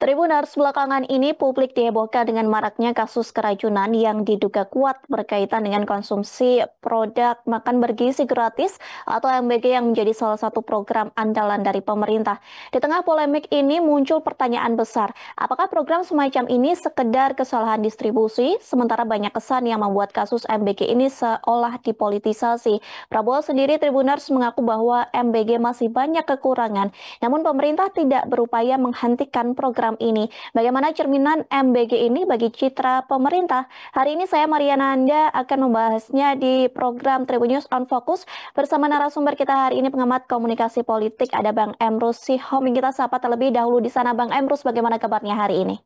Tribuners, belakangan ini publik dihebohkan dengan maraknya kasus keracunan yang diduga kuat berkaitan dengan konsumsi produk makan bergizi gratis atau MBG yang menjadi salah satu program andalan dari pemerintah. Di tengah polemik ini muncul pertanyaan besar, apakah program semacam ini sekedar kesalahan distribusi, sementara banyak kesan yang membuat kasus MBG ini seolah dipolitisasi. Prabowo sendiri Tribuners mengaku bahwa MBG masih banyak kekurangan, namun pemerintah tidak berupaya menghentikan program ini. Bagaimana cerminan MBG ini bagi citra pemerintah? Hari ini saya Mariana Anda akan membahasnya di program Tribun News on Focus bersama narasumber kita hari ini pengamat komunikasi politik ada Bang Emrus Sihombing. Kita sapa terlebih dahulu di sana. Bang Emrus, bagaimana kabarnya hari ini?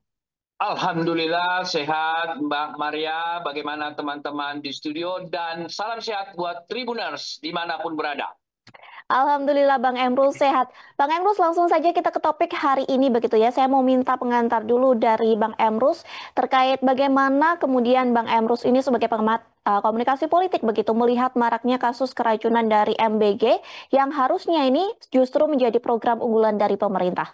Alhamdulillah sehat Mbak Maria, bagaimana teman-teman di studio, dan salam sehat buat Tribuners dimanapun berada. Alhamdulillah Bang Emrus sehat. Bang Emrus, langsung saja kita ke topik hari ini begitu ya. Saya mau minta pengantar dulu dari Bang Emrus terkait bagaimana kemudian Bang Emrus ini sebagai pengamat komunikasi politik begitu melihat maraknya kasus keracunan dari MBG yang harusnya ini justru menjadi program unggulan dari pemerintah.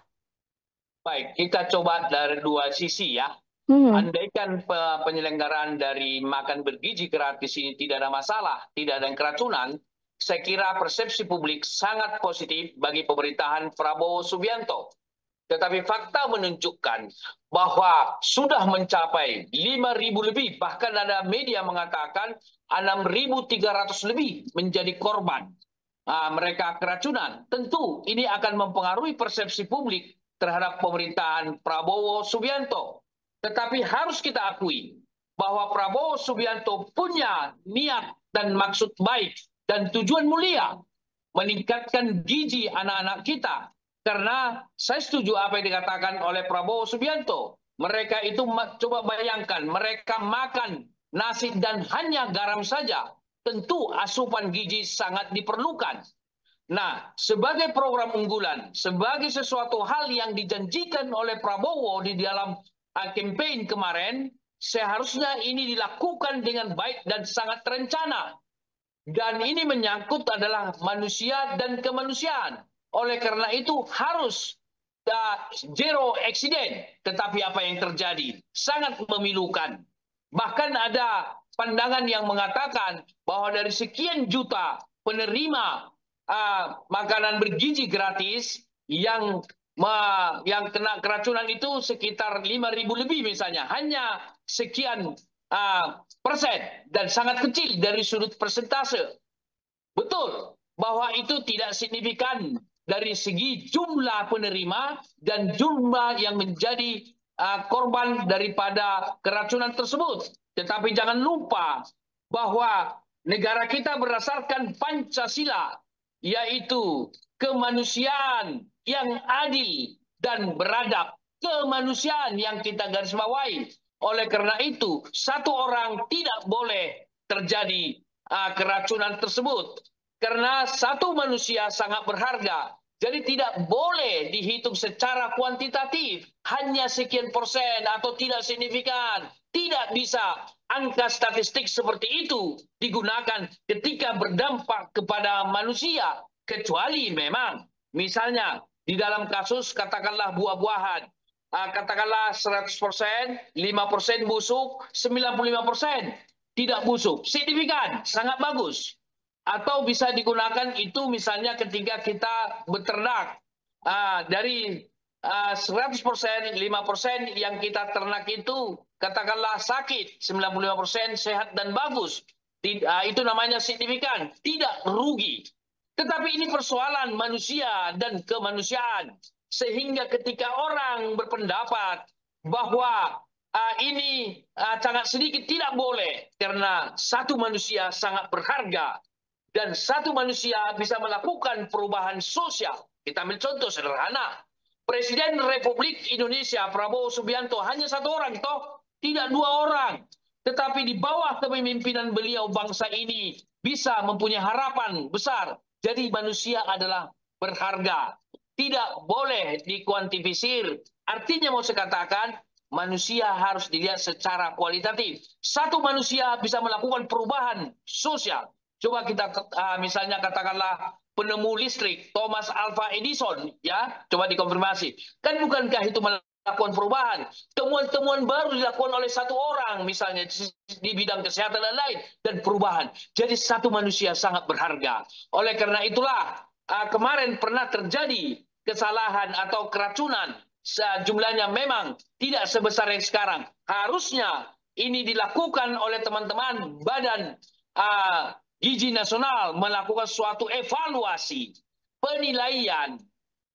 Baik, kita coba dari dua sisi ya. Andaikan penyelenggaraan dari makan bergizi gratis ini tidak ada masalah, tidak ada keracunan, saya kira persepsi publik sangat positif bagi pemerintahan Prabowo Subianto. Tetapi fakta menunjukkan bahwa sudah mencapai 5.000 lebih, bahkan ada media mengatakan 6.300 lebih menjadi korban. Mereka keracunan. Tentu ini akan mempengaruhi persepsi publik terhadap pemerintahan Prabowo Subianto. Tetapi harus kita akui bahwa Prabowo Subianto punya niat dan maksud baik dan tujuan mulia meningkatkan gizi anak-anak kita. Karena saya setuju apa yang dikatakan oleh Prabowo Subianto. Mereka itu coba bayangkan, mereka makan nasi dan hanya garam saja. Tentu asupan gizi sangat diperlukan. Nah, sebagai program unggulan, sebagai sesuatu hal yang dijanjikan oleh Prabowo di dalam campaign kemarin, seharusnya ini dilakukan dengan baik dan sangat terencana. Dan ini menyangkut adalah manusia dan kemanusiaan. Oleh karena itu harus zero accident. Tetapi apa yang terjadi? Sangat memilukan. Bahkan ada pandangan yang mengatakan bahwa dari sekian juta penerima makanan bergizi gratis yang kena keracunan itu sekitar 5.000 lebih misalnya. Hanya sekian persen dan sangat kecil dari sudut persentase. Betul bahwa itu tidak signifikan dari segi jumlah penerima dan jumlah yang menjadi korban daripada keracunan tersebut. Tetapi jangan lupa bahwa negara kita berdasarkan Pancasila, yaitu kemanusiaan yang adil dan beradab, kemanusiaan yang kita garis bawahi. Oleh karena itu, satu orang tidak boleh terjadi keracunan tersebut. Karena satu manusia sangat berharga. Jadi tidak boleh dihitung secara kuantitatif. Hanya sekian persen atau tidak signifikan. Tidak bisa angka statistik seperti itu digunakan ketika berdampak kepada manusia. Kecuali memang, misalnya di dalam kasus katakanlah buah-buahan. Katakanlah 100%, 5% busuk, 95% tidak busuk. Signifikan, sangat bagus. Atau bisa digunakan itu misalnya ketika kita beternak. Dari 100%, 5% yang kita ternak itu katakanlah sakit, 95% sehat dan bagus. Itu namanya signifikan, tidak rugi. Tetapi ini persoalan manusia dan kemanusiaan. Sehingga ketika orang berpendapat bahwa ini sangat sedikit, tidak boleh. Karena satu manusia sangat berharga. Dan satu manusia bisa melakukan perubahan sosial. Kita ambil contoh sederhana. Presiden Republik Indonesia Prabowo Subianto hanya satu orang, toh tidak dua orang. Tetapi di bawah kepemimpinan beliau bangsa ini bisa mempunyai harapan besar. Jadi manusia adalah berharga. Tidak boleh dikuantifisir. Artinya mau saya katakan, manusia harus dilihat secara kualitatif. Satu manusia bisa melakukan perubahan sosial. Coba kita misalnya katakanlah penemu listrik Thomas Alva Edison, ya, coba dikonfirmasi. Kan bukankah itu dilakukan perubahan. Temuan-temuan baru dilakukan oleh satu orang, misalnya di bidang kesehatan dan lain, dan perubahan. Jadi satu manusia sangat berharga. Oleh karena itulah, kemarin pernah terjadi kesalahan atau keracunan. Jumlahnya memang tidak sebesar yang sekarang. Harusnya ini dilakukan oleh teman-teman Badan Gizi Nasional, melakukan suatu evaluasi, penilaian,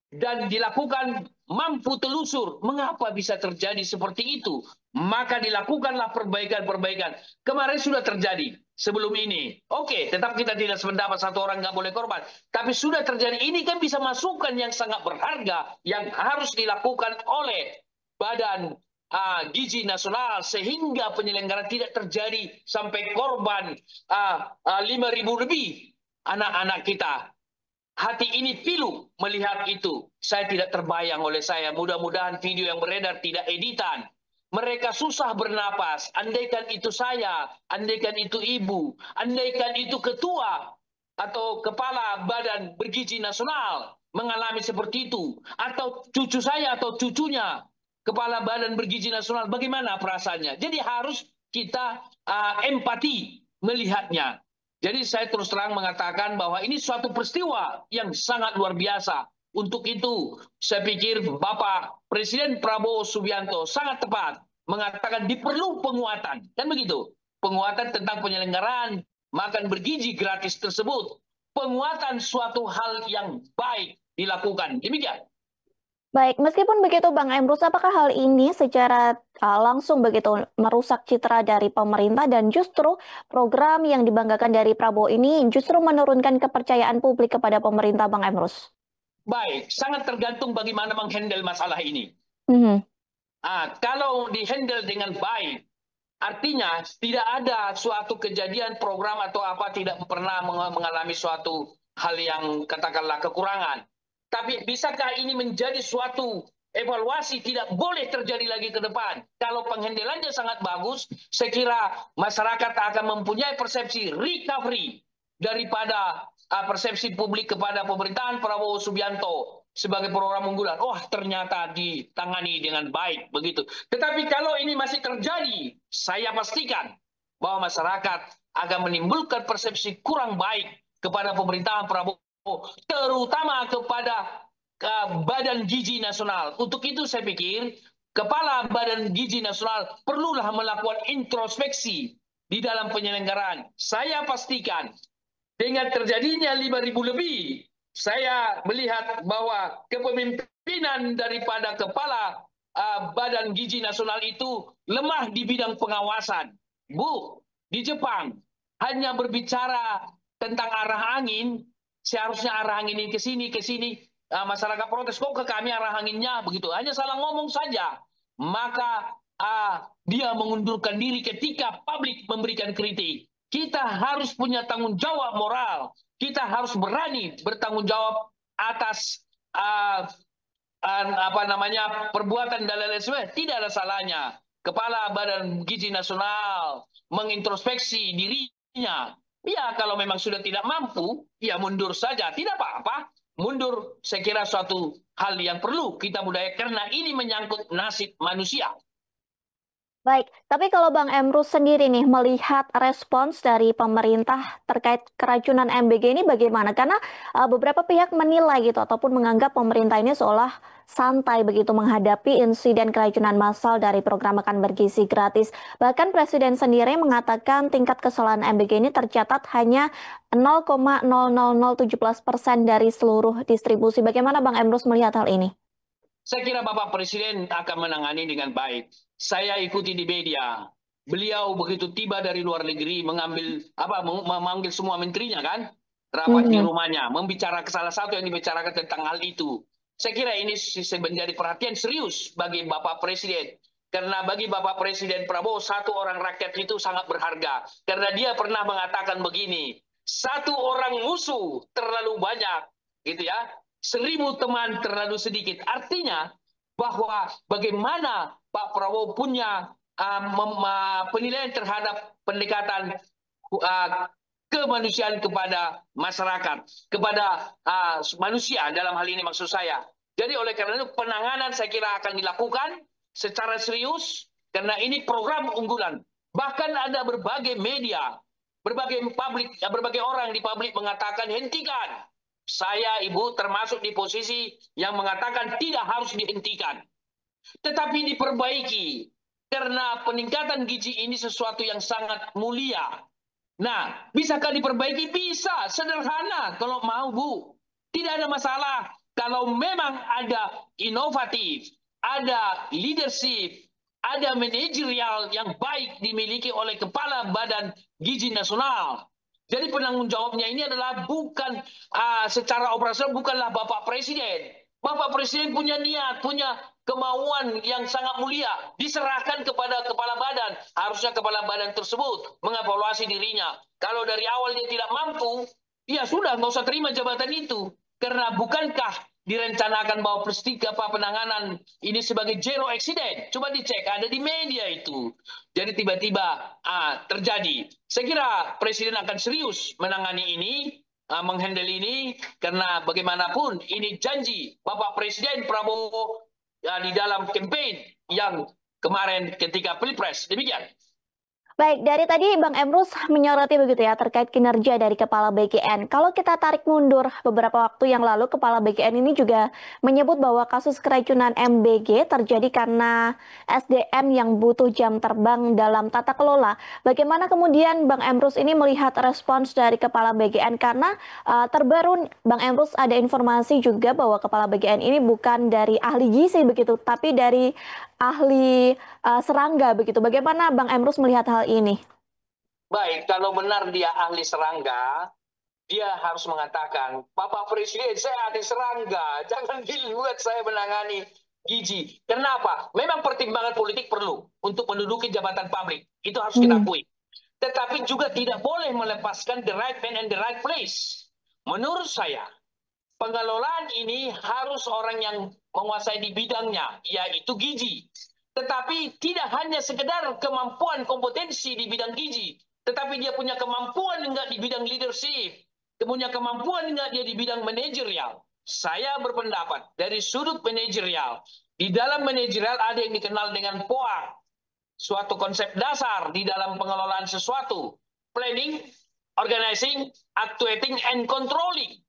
dan dilakukan mampu telusur mengapa bisa terjadi seperti itu. Maka dilakukanlah perbaikan-perbaikan. Kemarin sudah terjadi sebelum ini. Oke, tetap kita tidak sependapat, satu orang nggak boleh korban. Tapi sudah terjadi. Ini kan bisa masukan yang sangat berharga yang harus dilakukan oleh Badan Gizi Nasional sehingga penyelenggaraan tidak terjadi sampai korban 5.000 lebih anak-anak kita. Hati ini pilu melihat itu. Saya tidak terbayang oleh saya. Mudah-mudahan video yang beredar tidak editan. Mereka susah bernapas. Andaikan itu saya, andaikan itu ibu, andaikan itu ketua atau kepala Badan Bergizi Nasional mengalami seperti itu. Atau cucu saya atau cucunya kepala Badan Bergizi Nasional, bagaimana perasaannya? Jadi harus kita empati melihatnya. Jadi saya terus terang mengatakan bahwa ini suatu peristiwa yang sangat luar biasa. Untuk itu saya pikir Bapak Presiden Prabowo Subianto sangat tepat mengatakan diperlu penguatan. Kan begitu? Penguatan tentang penyelenggaraan makan bergizi gratis tersebut. Penguatan suatu hal yang baik dilakukan. Demikian. Baik, meskipun begitu Bang Emrus, apakah hal ini secara langsung begitu merusak citra dari pemerintah dan justru program yang dibanggakan dari Prabowo ini justru menurunkan kepercayaan publik kepada pemerintah, Bang Emrus? Baik, sangat tergantung bagaimana menghandle masalah ini. Kalau dihandle dengan baik, artinya tidak ada suatu kejadian program atau apa tidak pernah mengalami suatu hal yang katakanlah kekurangan. Tapi bisakah ini menjadi suatu evaluasi tidak boleh terjadi lagi ke depan? Kalau penghandelannya sangat bagus, saya kira masyarakat akan mempunyai persepsi recovery daripada persepsi publik kepada pemerintahan Prabowo Subianto sebagai program unggulan. Oh, ternyata ditangani dengan baik begitu. Tetapi kalau ini masih terjadi, saya pastikan bahwa masyarakat akan menimbulkan persepsi kurang baik kepada pemerintahan Prabowo, terutama kepada Badan Gizi Nasional. Untuk itu saya pikir Kepala Badan Gizi Nasional perlulah melakukan introspeksi di dalam penyelenggaraan. Saya pastikan dengan terjadinya 5.000 lebih, saya melihat bahwa kepemimpinan daripada Kepala Badan Gizi Nasional itu lemah di bidang pengawasan. Bu, di Jepang hanya berbicara tentang arah angin, seharusnya arah angin ini ke sini, masyarakat protes, kok ke kami arah anginnya begitu, hanya salah ngomong saja. Maka dia mengundurkan diri ketika publik memberikan kritik. Kita harus punya tanggung jawab moral. Kita harus berani bertanggung jawab atas perbuatan dan lain-lain sebagainya. Tidak ada salahnya Kepala Badan Gizi Nasional mengintrospeksi dirinya. Ya, kalau memang sudah tidak mampu, ya mundur saja. Tidak apa-apa. Mundur, saya kira suatu hal yang perlu kita budaya karena ini menyangkut nasib manusia. Baik, tapi kalau Bang Emrus sendiri nih melihat respons dari pemerintah terkait keracunan MBG ini bagaimana? Karena beberapa pihak menilai gitu ataupun menganggap pemerintah ini seolah santai begitu menghadapi insiden keracunan massal dari program makan bergizi gratis. Bahkan Presiden sendiri mengatakan tingkat kesalahan MBG ini tercatat hanya 0,00017% dari seluruh distribusi. Bagaimana Bang Emrus melihat hal ini? Saya kira Bapak Presiden akan menangani dengan baik. Saya ikuti di media. Beliau begitu tiba dari luar negeri memanggil semua menterinya kan, rapat di rumahnya, membicarakan salah satu yang dibicarakan tentang hal itu. Saya kira ini menjadi perhatian serius bagi Bapak Presiden. Karena bagi Bapak Presiden Prabowo, satu orang rakyat itu sangat berharga. Karena dia pernah mengatakan begini, satu orang musuh terlalu banyak, gitu ya. 1.000 teman terlalu sedikit. Artinya bahwa bagaimana Pak Prabowo punya penilaian terhadap pendekatan kemanusiaan kepada masyarakat, kepada manusia dalam hal ini maksud saya. Jadi oleh karena itu penanganan saya kira akan dilakukan secara serius karena ini program unggulan. Bahkan ada berbagai media, berbagai orang di publik mengatakan hentikan. Saya Ibu termasuk di posisi yang mengatakan tidak harus dihentikan. Tetapi diperbaiki. Karena peningkatan gizi ini sesuatu yang sangat mulia. Nah, bisakah diperbaiki? Bisa, sederhana kalau mau Bu. Tidak ada masalah. Kalau memang ada inovatif, ada leadership, ada manajerial yang baik dimiliki oleh Kepala Badan Gizi Nasional. Jadi penanggung jawabnya ini adalah bukan secara operasional, bukanlah Bapak Presiden. Bapak Presiden punya niat, punya kemauan yang sangat mulia, diserahkan kepada kepala badan. Harusnya kepala badan tersebut mengevaluasi dirinya. Kalau dari awal dia tidak mampu, ya sudah, nggak usah terima jabatan itu. Karena bukankah direncanakan bahwa peristiwa penanganan ini sebagai zero accident? Coba dicek, ada di media itu. Jadi tiba-tiba terjadi. Saya kira Presiden akan serius menangani ini, menghandle ini, karena bagaimanapun ini janji Bapak Presiden Prabowo di dalam campaign yang kemarin ketika Pilpres. Demikian. Baik, dari tadi Bang Emrus menyoroti begitu ya terkait kinerja dari Kepala BGN. Kalau kita tarik mundur beberapa waktu yang lalu, Kepala BGN ini juga menyebut bahwa kasus keracunan MBG terjadi karena SDM yang butuh jam terbang dalam tata kelola. Bagaimana kemudian Bang Emrus ini melihat respons dari Kepala BGN? Karena terbaru Bang Emrus ada informasi juga bahwa Kepala BGN ini bukan dari ahli gizi begitu, tapi dari ahli serangga begitu. Bagaimana Bang Emrus melihat hal ini? Baik, kalau benar dia ahli serangga, dia harus mengatakan, Bapak Presiden, saya ahli serangga, jangan dibuat saya menangani gizi. Kenapa? Memang pertimbangan politik perlu untuk menduduki jabatan publik. Itu harus kita akui. Tetapi juga tidak boleh melepaskan the right man and the right place. Menurut saya, pengelolaan ini harus orang yang menguasai di bidangnya, yaitu gizi. Tetapi tidak hanya sekedar kemampuan kompetensi di bidang gizi, tetapi dia punya kemampuan enggak di bidang leadership, punya kemampuan enggak dia di bidang manajerial. Saya berpendapat dari sudut manajerial, di dalam manajerial ada yang dikenal dengan POA, suatu konsep dasar di dalam pengelolaan sesuatu, planning, organizing, actuating, and controlling.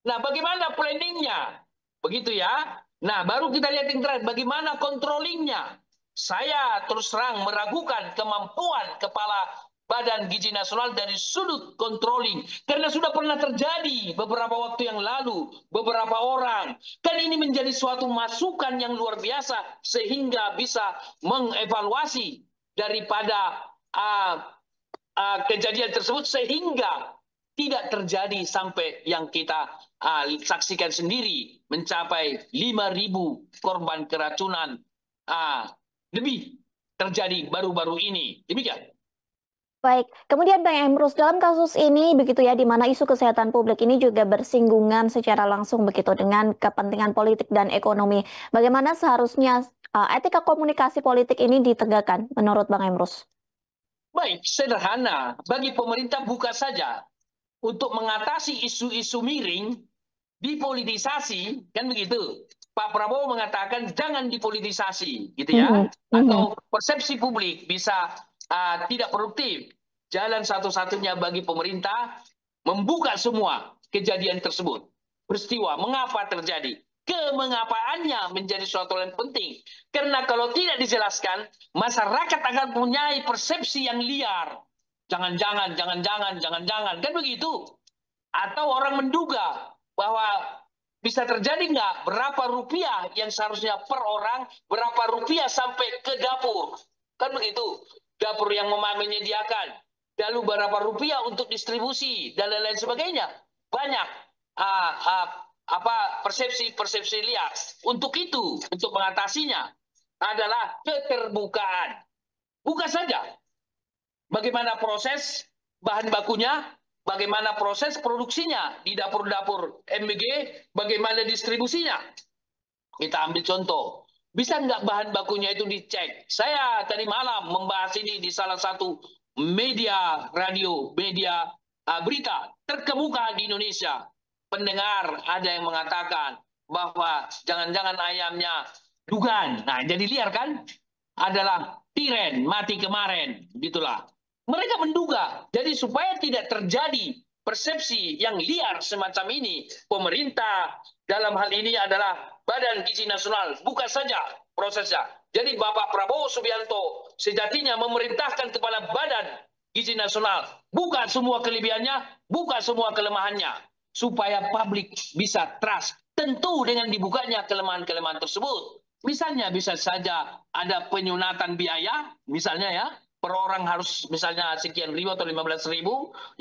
Nah, bagaimana planningnya? Begitu ya. Nah, baru kita lihat yang terakhir, bagaimana controllingnya. Saya terus terang meragukan kemampuan Kepala Badan Gizi Nasional dari sudut controlling. Karena sudah pernah terjadi beberapa waktu yang lalu, beberapa orang. Kan ini menjadi suatu masukan yang luar biasa, sehingga bisa mengevaluasi daripada kejadian tersebut, sehingga tidak terjadi sampai yang kita saksikan sendiri, mencapai 5.000 korban keracunan lebih terjadi baru-baru ini. Demikian. Baik, kemudian Bang Emrus, dalam kasus ini begitu ya, di mana isu kesehatan publik ini juga bersinggungan secara langsung begitu dengan kepentingan politik dan ekonomi. Bagaimana seharusnya etika komunikasi politik ini ditegakkan menurut Bang Emrus? Baik, sederhana. Bagi pemerintah buka saja untuk mengatasi isu-isu miring, dipolitisasi, kan begitu. Pak Prabowo mengatakan jangan dipolitisasi, gitu ya. Atau persepsi publik bisa tidak produktif. Jalan satu-satunya bagi pemerintah membuka semua kejadian tersebut. Peristiwa, mengapa terjadi? Kemengapaannya menjadi suatu yang penting. Karena kalau tidak dijelaskan, masyarakat akan mempunyai persepsi yang liar. Jangan-jangan, kan begitu. Atau orang menduga bahwa bisa terjadi nggak berapa rupiah yang seharusnya per orang, berapa rupiah sampai ke dapur. Kan begitu. Dapur yang menyediakan. Lalu berapa rupiah untuk distribusi dan lain-lain sebagainya. Banyak persepsi liar. Untuk itu, untuk mengatasinya adalah keterbukaan. Buka saja bagaimana proses bahan bakunya, bagaimana proses produksinya di dapur-dapur MBG, bagaimana distribusinya. Kita ambil contoh, bisa nggak bahan bakunya itu dicek? Saya tadi malam membahas ini di salah satu media radio, media berita terkemuka di Indonesia. Pendengar ada yang mengatakan, bahwa jangan-jangan ayamnya dugan. Nah, jadi liar kan? Adalah tiren, mati kemarin. Gitulah. Mereka menduga. Jadi supaya tidak terjadi persepsi yang liar semacam ini, pemerintah dalam hal ini adalah Badan Gizi Nasional. Buka saja prosesnya. Jadi Bapak Prabowo Subianto sejatinya memerintahkan kepada Badan Gizi Nasional. Buka semua kelebihannya, buka semua kelemahannya. Supaya publik bisa trust. Tentu dengan dibukanya kelemahan-kelemahan tersebut. Misalnya bisa saja ada penyunatan biaya, misalnya ya, per orang harus misalnya sekian ribu atau 15.000,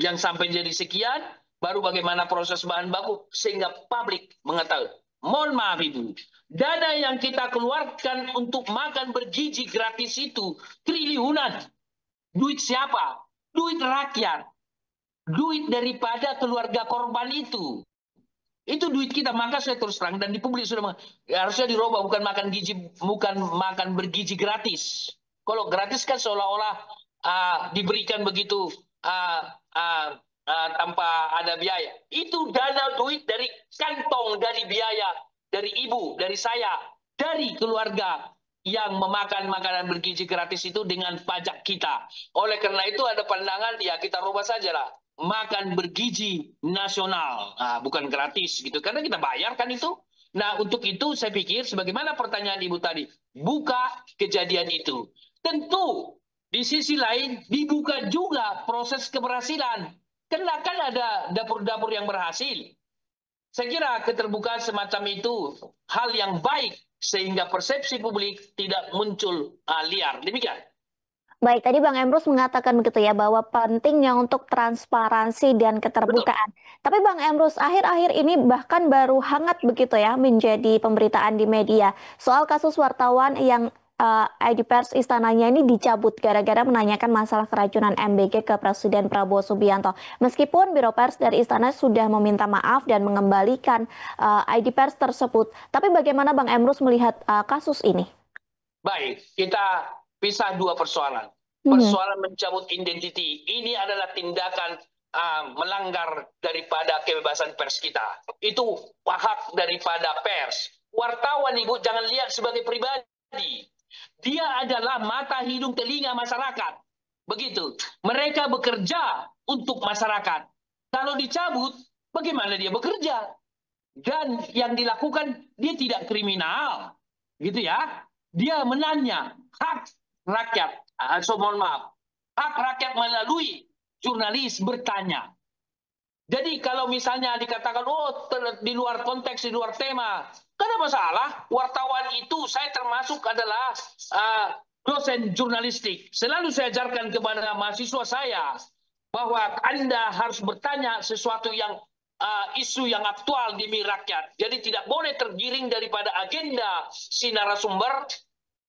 yang sampai jadi sekian, baru bagaimana proses bahan baku, sehingga publik mengetahui. Mohon maaf Ibu, dana yang kita keluarkan untuk makan bergizi gratis itu triliunan. Duit siapa? Duit rakyat. Duit daripada keluarga korban itu. Itu duit kita, maka saya terus terang dan di publik sudah harusnya dirubah, bukan makan bergizi gratis. Kalau gratis kan seolah-olah diberikan begitu tanpa ada biaya. Itu dana duit dari kantong, dari biaya, dari ibu, dari saya, dari keluarga yang memakan makanan bergizi gratis itu dengan pajak kita. Oleh karena itu ada pandangan, ya kita rubah saja lah. Makan bergizi nasional, bukan gratis gitu, karena kita bayar kan itu. Nah untuk itu saya pikir sebagaimana pertanyaan Ibu tadi, buka kejadian itu. Tentu di sisi lain dibuka juga proses keberhasilan, karena kan ada dapur-dapur yang berhasil. Saya kira keterbukaan semacam itu hal yang baik sehingga persepsi publik tidak muncul liar. Demikian. Baik, tadi Bang Emrus mengatakan begitu ya, bahwa pentingnya untuk transparansi dan keterbukaan. Betul. Tapi Bang Emrus, akhir-akhir ini bahkan baru hangat begitu ya menjadi pemberitaan di media soal kasus wartawan yang ID pers istananya ini dicabut gara-gara menanyakan masalah keracunan MBG ke Presiden Prabowo Subianto. Meskipun Biro Pers dari Istana sudah meminta maaf dan mengembalikan ID pers tersebut. Tapi bagaimana Bang Emrus melihat kasus ini? Baik, kita pisah dua persoalan. Persoalan mencabut identiti ini adalah tindakan melanggar daripada kebebasan pers kita. Itu hak daripada pers. Wartawan Ibu jangan lihat sebagai pribadi. Dia adalah mata, hidung, telinga masyarakat. Begitu. Mereka bekerja untuk masyarakat. Kalau dicabut, bagaimana dia bekerja? Dan yang dilakukan dia tidak kriminal. Gitu ya. Dia menanya hak rakyat, mohon maaf, hak rakyat melalui jurnalis bertanya. Jadi kalau misalnya dikatakan, oh di luar konteks, di luar tema, kan ada masalah. Wartawan itu saya termasuk adalah dosen jurnalistik. Selalu saya ajarkan kepada mahasiswa saya bahwa Anda harus bertanya sesuatu yang isu yang aktual di rakyat. Jadi tidak boleh tergiring daripada agenda si narasumber,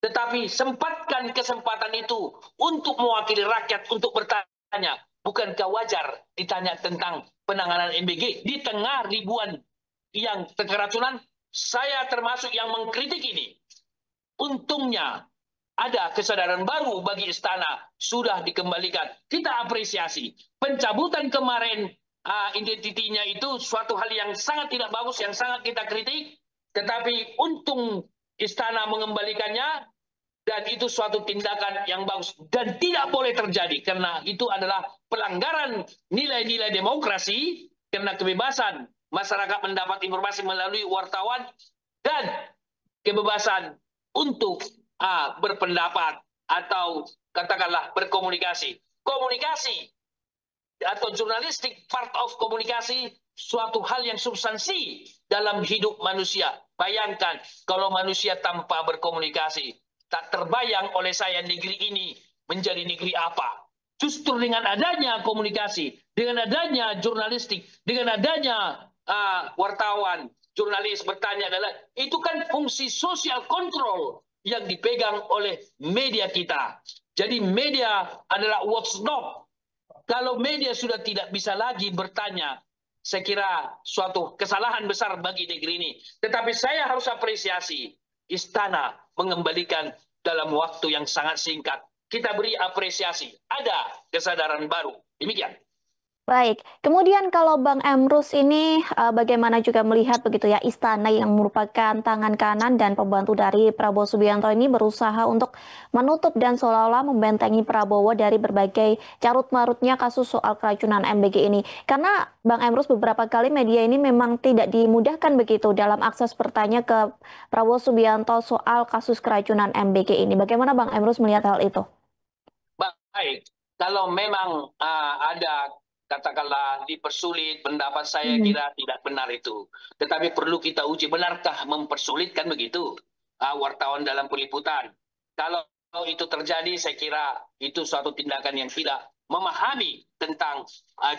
tetapi sempatkan kesempatan itu untuk mewakili rakyat untuk bertanya. Bukankah wajar ditanya tentang penanganan MBG di tengah ribuan yang keracunan? Saya termasuk yang mengkritik ini. Untungnya ada kesadaran baru bagi istana, sudah dikembalikan. Kita apresiasi. Pencabutan kemarin identitinya itu suatu hal yang sangat tidak bagus, yang sangat kita kritik. Tetapi untung istana mengembalikannya, dan itu suatu tindakan yang bagus dan tidak boleh terjadi karena itu adalah pelanggaran nilai-nilai demokrasi, karena kebebasan masyarakat mendapat informasi melalui wartawan dan kebebasan untuk berpendapat atau katakanlah berkomunikasi. Komunikasi atau jurnalistik part of komunikasi suatu hal yang substansi dalam hidup manusia. Bayangkan kalau manusia tanpa berkomunikasi, tak terbayang oleh saya negeri ini menjadi negeri apa. Justru dengan adanya komunikasi, dengan adanya jurnalistik, dengan adanya wartawan, jurnalis bertanya adalah itu kan fungsi social control yang dipegang oleh media kita. Jadi media adalah watchdog. Kalau media sudah tidak bisa lagi bertanya, saya kira suatu kesalahan besar bagi negeri ini. Tetapi saya harus apresiasi istana mengembalikan dalam waktu yang sangat singkat. Kita beri apresiasi. Ada kesadaran baru. Demikian. Baik, kemudian kalau Bang Emrus ini bagaimana juga melihat begitu ya istana yang merupakan tangan kanan dan pembantu dari Prabowo Subianto ini berusaha untuk menutup dan seolah-olah membentengi Prabowo dari berbagai carut-marutnya kasus soal keracunan MBG ini. Karena Bang Emrus beberapa kali media ini memang tidak dimudahkan begitu dalam akses bertanya ke Prabowo Subianto soal kasus keracunan MBG ini. Bagaimana Bang Emrus melihat hal itu? Baik, kalau memang ada katakanlah dipersulit, pendapat saya kira tidak benar itu. Tetapi perlu kita uji, benarkah mempersulitkan begitu wartawan dalam peliputan? Kalau itu terjadi, saya kira itu suatu tindakan yang tidak memahami tentang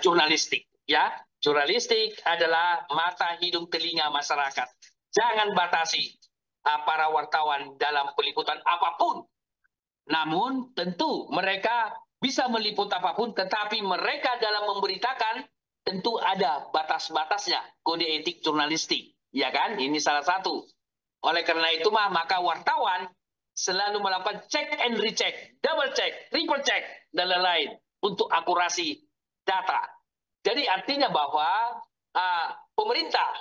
jurnalistik. Ya, jurnalistik adalah mata, hidung, telinga masyarakat. Jangan batasi para wartawan dalam peliputan apapun. Namun tentu mereka bisa meliput apapun, tetapi mereka dalam memberitakan tentu ada batas-batasnya, kode etik jurnalistik, ya kan? Ini salah satu. Oleh karena itu maka wartawan selalu melakukan check and recheck, double check, triple check, dan lain-lain untuk akurasi data. Jadi artinya bahwa pemerintah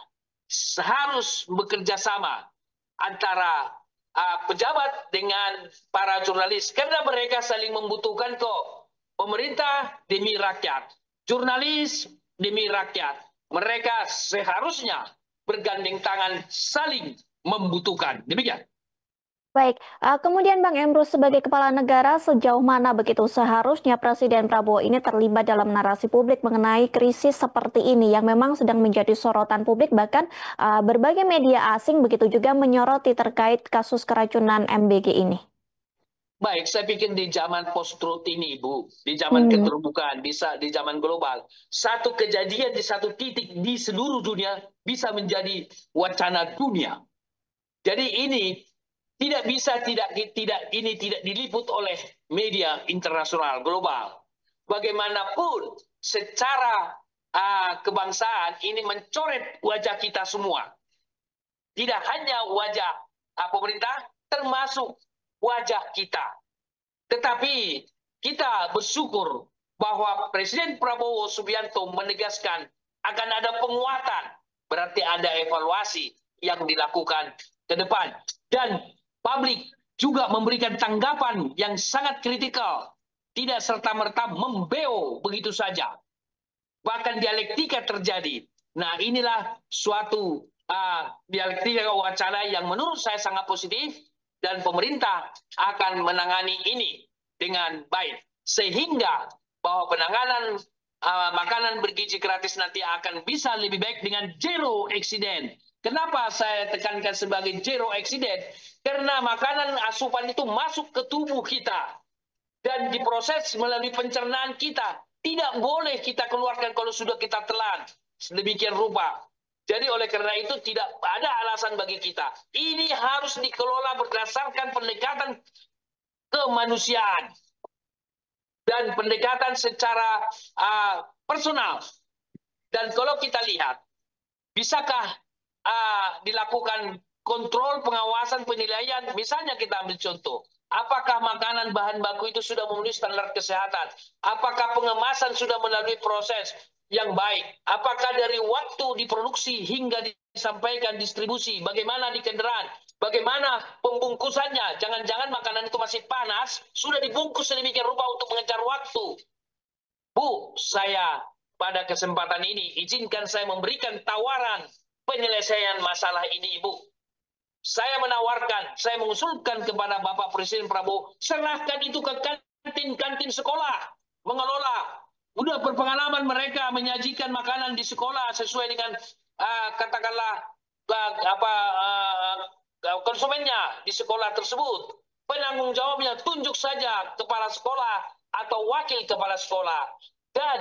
harus bekerja sama antara pejabat dengan para jurnalis karena mereka saling membutuhkan kok. Pemerintah demi rakyat, jurnalis demi rakyat. Mereka seharusnya bergandeng tangan saling membutuhkan. Demikian. Baik, kemudian Bang Emrus sebagai kepala negara sejauh mana begitu seharusnya Presiden Prabowo ini terlibat dalam narasi publik mengenai krisis seperti ini yang memang sedang menjadi sorotan publik, bahkan berbagai media asing begitu juga menyoroti terkait kasus keracunan MBG ini. Baik, saya pikir di zaman post-truth ini, Bu, di zaman keterbukaan, di zaman global, satu kejadian di satu titik di seluruh dunia bisa menjadi wacana dunia. Jadi ini tidak bisa tidak diliput oleh media internasional global. Bagaimanapun secara kebangsaan ini mencoret wajah kita semua. Tidak hanya wajah pemerintah, termasuk wajah kita. Tetapi kita bersyukur bahwa Presiden Prabowo Subianto menegaskan akan ada penguatan. Berarti ada evaluasi yang dilakukan ke depan. Dan publik juga memberikan tanggapan yang sangat kritikal. Tidak serta-merta membeo begitu saja. Bahkan dialektika terjadi. Nah, inilah suatu dialektika wacana yang menurut saya sangat positif dan pemerintah akan menangani ini dengan baik. Sehingga bahwa penanganan makanan bergizi gratis nanti akan bisa lebih baik dengan zero accident. Kenapa saya tekankan sebagai zero accident? Karena makanan asupan itu masuk ke tubuh kita dan diproses melalui pencernaan kita. Tidak boleh kita keluarkan kalau sudah kita telan. Sedemikian rupa. Jadi oleh karena itu tidak ada alasan bagi kita. Ini harus dikelola berdasarkan pendekatan kemanusiaan dan pendekatan secara personal. Dan kalau kita lihat, bisakah dilakukan kontrol, pengawasan, penilaian? Misalnya kita ambil contoh, apakah makanan bahan baku itu sudah memenuhi standar kesehatan? Apakah pengemasan sudah melalui proses yang baik? Apakah dari waktu diproduksi hingga disampaikan distribusi? Bagaimana di kendaraan? Bagaimana pembungkusannya? Jangan-jangan makanan itu masih panas, sudah dibungkus sedemikian rupa untuk mengejar waktu. Bu, saya pada kesempatan ini izinkan saya memberikan tawaran penyelesaian masalah ini, Ibu. Saya menawarkan, saya mengusulkan kepada Bapak Presiden Prabowo, serahkan itu ke kantin-kantin sekolah, mengelola. Udah berpengalaman mereka menyajikan makanan di sekolah sesuai dengan katakanlah konsumennya di sekolah tersebut. Penanggung jawabnya tunjuk saja kepala sekolah atau wakil kepala sekolah dan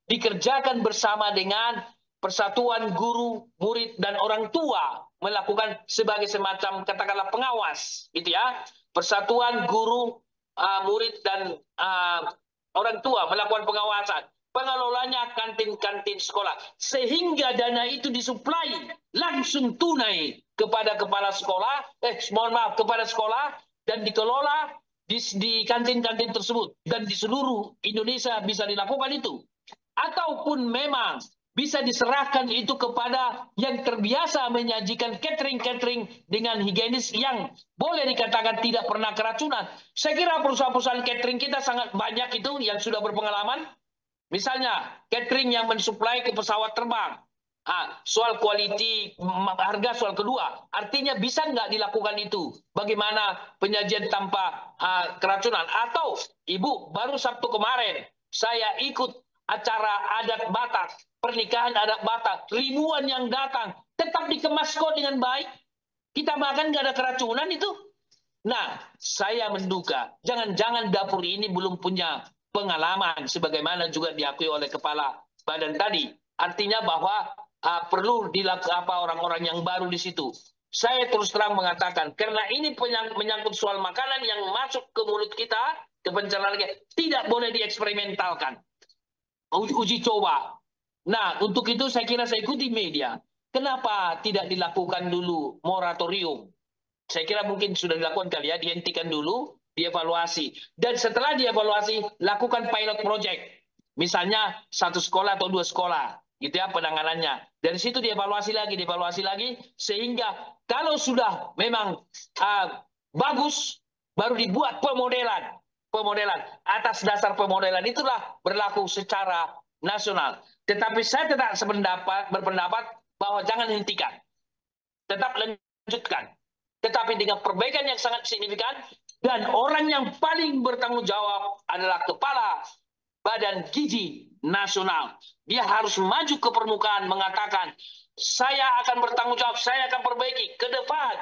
dikerjakan bersama dengan persatuan guru, murid, dan orang tua melakukan sebagai semacam katakanlah pengawas, gitu ya. Persatuan guru, murid, dan orang tua melakukan pengawasan. Pengelolanya kantin-kantin sekolah. Sehingga dana itu disuplai langsung tunai kepada kepala sekolah, kepada sekolah, dan dikelola di kantin-kantin tersebut. Dan di seluruh Indonesia bisa dilakukan itu. ataupun memang bisa diserahkan itu kepada yang terbiasa menyajikan catering dengan higienis yang boleh dikatakan tidak pernah keracunan. Saya kira perusahaan-perusahaan catering kita sangat banyak itu yang sudah berpengalaman. Misalnya catering yang mensuplai ke pesawat terbang. Soal quality, harga soal kedua. Artinya bisa nggak dilakukan itu? Bagaimana penyajian tanpa keracunan? Atau Ibu, baru Sabtu kemarin saya ikut acara adat Batak, pernikahan adat Batak, ribuan yang datang, tetap dikemas kok dengan baik. Kita makan nggak ada keracunan itu. Nah, saya menduga, jangan-jangan dapur ini belum punya pengalaman, sebagaimana juga diakui oleh kepala badan tadi. Artinya bahwa perlu dilakukan orang-orang yang baru di situ. Saya terus terang mengatakan, karena ini menyangkut soal makanan yang masuk ke mulut kita, ke pencernaan kita, tidak boleh dieksperimentalkan. Uji coba. Nah, untuk itu saya kira saya ikuti media. Kenapa tidak dilakukan dulu moratorium? Saya kira mungkin sudah dilakukan kali ya, dihentikan dulu, dievaluasi. Dan setelah dievaluasi, lakukan pilot project. Misalnya 1 sekolah atau 2 sekolah, gitu ya penanganannya. Dari situ dievaluasi lagi, sehingga kalau sudah memang bagus, baru dibuat pemodelan. Atas dasar pemodelan itulah berlaku secara nasional. Tetapi saya tetap berpendapat bahwa jangan hentikan, tetap lanjutkan, tetapi dengan perbaikan yang sangat signifikan, dan orang yang paling bertanggung jawab adalah Kepala Badan Gizi Nasional. Dia harus maju ke permukaan mengatakan, saya akan bertanggung jawab, saya akan perbaiki ke depan.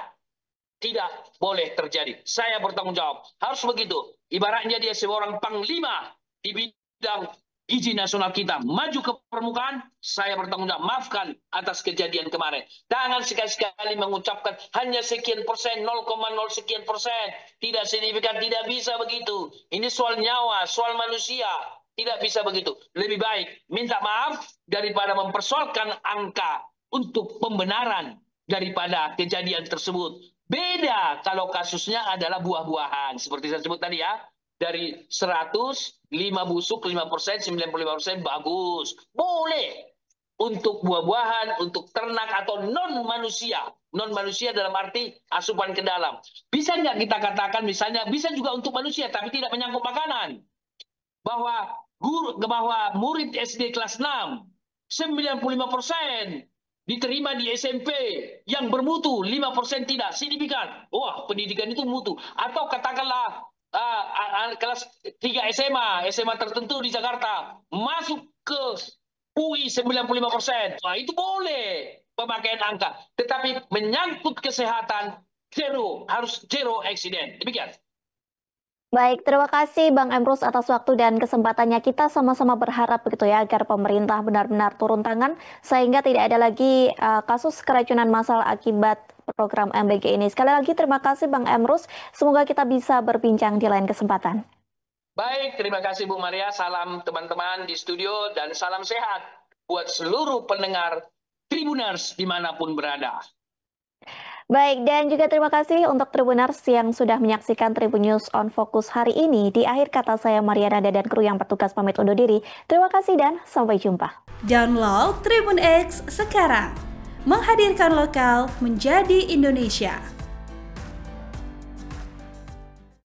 Tidak boleh terjadi. Saya bertanggung jawab. Harus begitu. Ibaratnya dia seorang panglima di bidang gizi nasional kita. Maju ke permukaan, saya bertanggung jawab. Maafkan atas kejadian kemarin. Jangan sekali-sekali mengucapkan hanya sekian persen, 0,0 sekian persen. Tidak signifikan, tidak bisa begitu. Ini soal nyawa, soal manusia. Tidak bisa begitu. Lebih baik minta maaf daripada mempersoalkan angka untuk pembenaran daripada kejadian tersebut. Beda kalau kasusnya adalah buah-buahan. Seperti saya sebut tadi ya. Dari 100, 5 busuk, 5%, 95% bagus. Boleh. Untuk buah-buahan, untuk ternak atau non-manusia. Non-manusia dalam arti asupan ke dalam. Bisa nggak kita katakan misalnya, bisa juga untuk manusia, tapi tidak menyangkut makanan. Bahwa murid SD kelas 6, 95% diterima di SMP yang bermutu, 5% tidak signifikan. Wah, pendidikan itu mutu. Atau katakanlah kelas 3 SMA tertentu di Jakarta masuk ke UI 95%. Wah, itu boleh pemakaian angka. Tetapi menyangkut kesehatan, harus zero accident. Demikian. Baik, terima kasih Bang Emrus atas waktu dan kesempatannya. Kita sama-sama berharap begitu ya agar pemerintah benar-benar turun tangan sehingga tidak ada lagi kasus keracunan massal akibat program MBG ini. Sekali lagi terima kasih Bang Emrus. Semoga kita bisa berbincang di lain kesempatan. Baik, terima kasih Bu Maria. Salam teman-teman di studio dan salam sehat buat seluruh pendengar Tribuners dimanapun berada. Baik, dan juga terima kasih untuk Tribuners yang sudah menyaksikan Tribun News on Focus hari ini. Di akhir kata saya Mariana dan kru yang bertugas pamit undur diri. Terima kasih dan sampai jumpa. Download Tribun X sekarang. Menghadirkan lokal menjadi Indonesia.